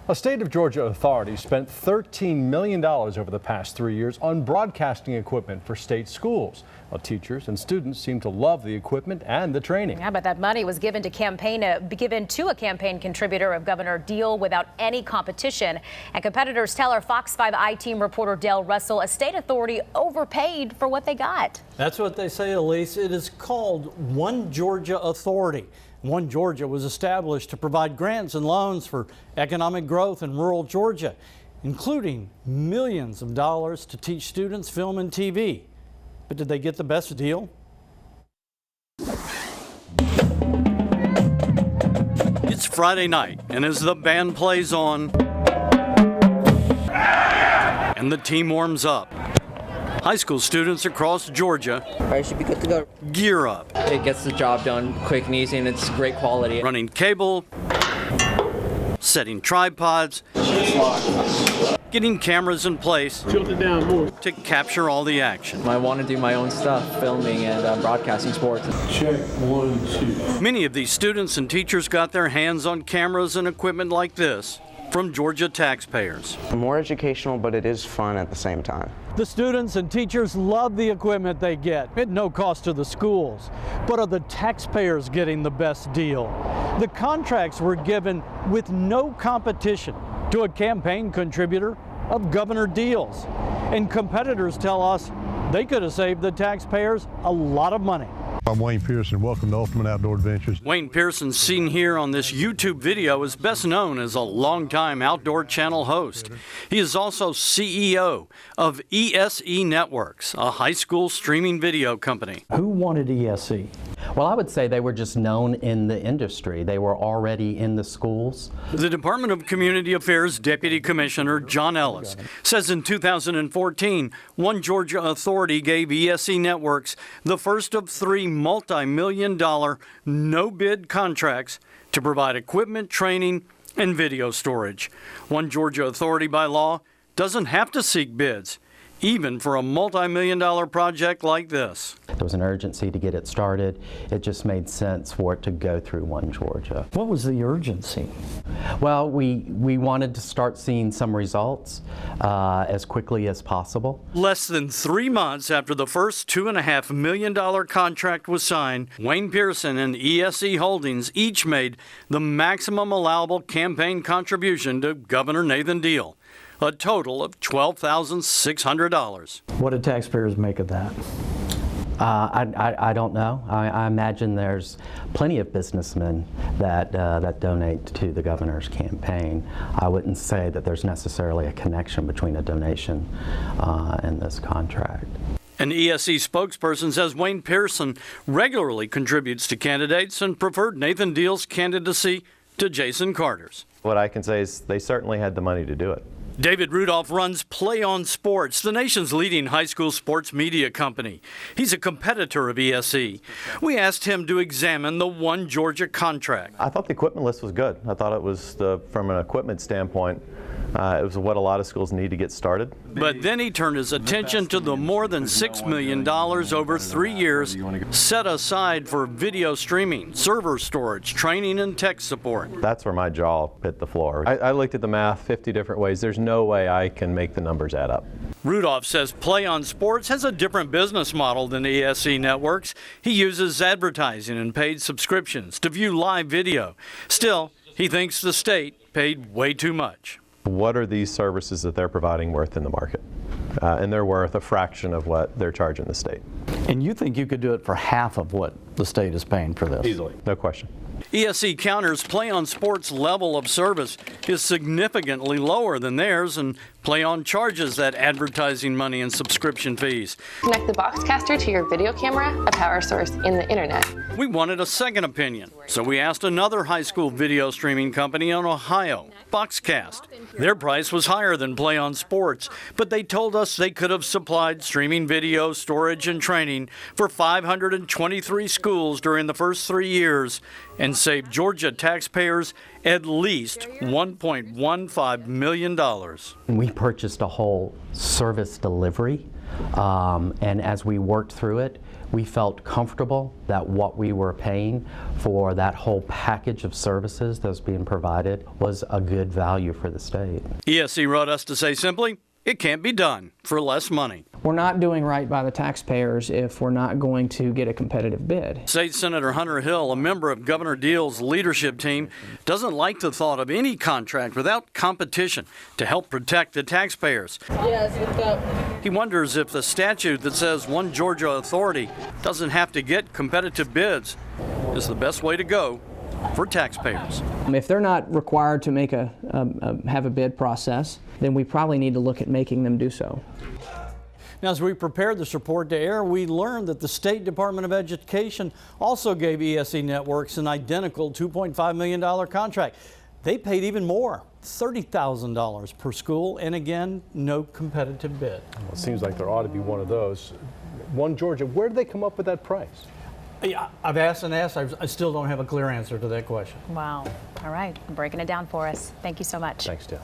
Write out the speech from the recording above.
A state of Georgia authority spent $13 million over the past 3 years on broadcasting equipment for state schools. Well, teachers and students seem to love the equipment and the training. Yeah, but that money was given to a campaign contributor of Governor Deal without any competition. And competitors tell our Fox 5 I-Team reporter Dale Russell a state authority overpaid for what they got. That's what they say, Elise. It is called OneGeorgia Authority. OneGeorgia was established to provide grants and loans for economic growth in rural Georgia, including millions of dollars to teach students film and TV. But did they get the best deal? It's Friday night, and as the band plays on and the team warms up, high school students across Georgia should be good to go. Gear up. It gets the job done quick and easy, and it's great quality. Running cable, setting tripods, getting cameras in place to capture all the action. I want to do my own stuff, filming and broadcasting sports. Check 1, 2. Many of these students and teachers got their hands on cameras and equipment like this from Georgia taxpayers. More educational, but it is fun at the same time. The students and teachers love the equipment they get at no cost to the schools. But are the taxpayers getting the best deal? The contracts were given with no competition to a campaign contributor of Governor Deal's. And competitors tell us they could have saved the taxpayers a lot of money. I'm Wayne Pearson. Welcome to Ultimate Outdoor Adventures. Wayne Pearson, seen here on this YouTube video, is best known as a longtime Outdoor Channel host. He is also CEO of ESE Networks, a high school streaming video company. Who wanted ESE? Well, I would say they were just known in the industry. They were already in the schools. The Department of Community Affairs Deputy Commissioner John Ellis says in 2014, OneGeorgia Authority gave ESE Networks the first of 3 multi-million-dollar no-bid contracts to provide equipment, training, and video storage. OneGeorgia Authority by law doesn't have to seek bids, even for a multi-million-dollar project like this. There was an urgency to get it started. It just made sense for it to go through OneGeorgia. What was the urgency? Well, we wanted to start seeing some results as quickly as possible. Less than 3 months after the first $2.5 million contract was signed, Wayne Pearson and ESE Holdings each made the maximum allowable campaign contribution to Governor Nathan Deal, a total of $12,600. What did taxpayers make of that? I don't know. I imagine there's plenty of businessmen that donate to the governor's campaign. I wouldn't say that there's necessarily a connection between a donation and this contract. An ESE spokesperson says Wayne Pearson regularly contributes to candidates and preferred Nathan Deal's candidacy to Jason Carter's. What I can say is they certainly had the money to do it. David Rudolph runs Play On Sports, the nation's leading high school sports media company. He's a competitor of ESE. We asked him to examine the OneGeorgia contract. I thought the equipment list was good. I thought it was, from an equipment standpoint, it was what a lot of schools need to get started. But then he turned his attention to the more than $6 million over 3 years set aside for video streaming, server storage, training, and tech support. That's where my jaw hit the floor. I looked at the math 50 different ways. There's no way I can make the numbers add up. Rudolph says Play On Sports has a different business model than ESE Networks. He uses advertising and paid subscriptions to view live video. Still, he thinks the state paid way too much. What are these services that they're providing worth in the market? And they're worth a fraction of what they're charging the state. And you think you could do it for half of what the state is paying for this? Easily, no question. ESE counters Play On Sports' level of service is significantly lower than theirs, and Play On charges that advertising money and subscription fees. Connect the Boxcaster to your video camera, a power source in the internet. We wanted a second opinion, so we asked another high school video streaming company in Ohio, Boxcast. Their price was higher than Play On Sports, but they told us they could have supplied streaming video, storage, and training for 523 schools during the first 3 years and saved Georgia taxpayers at least $1.15 million. We purchased a whole service delivery And as we worked through it, we felt comfortable that what we were paying for that whole package of services that's being provided was a good value for the state. ESE wrote us to say simply, it can't be done for less money. We're not doing right by the taxpayers if we're not going to get a competitive bid. State Senator Hunter Hill, a member of Governor Deal's leadership team, doesn't like the thought of any contract without competition to help protect the taxpayers. Yes, what's up? He wonders if the statute that says OneGeorgia Authority doesn't have to get competitive bids is the best way to go for taxpayers. If they're not required to make have a bid process, then we probably need to look at making them do so. Now, as we prepared this report to air, we learned that the State Department of Education also gave ESE Networks an identical $2.5 million contract. They paid even more, $30,000 per school, and again, no competitive bid. Well, it seems like there ought to be one of those. OneGeorgia, where did they come up with that price? Yeah, I've asked and asked. I still don't have a clear answer to that question. Wow. All right. Breaking it down for us. Thank you so much. Thanks, Dale.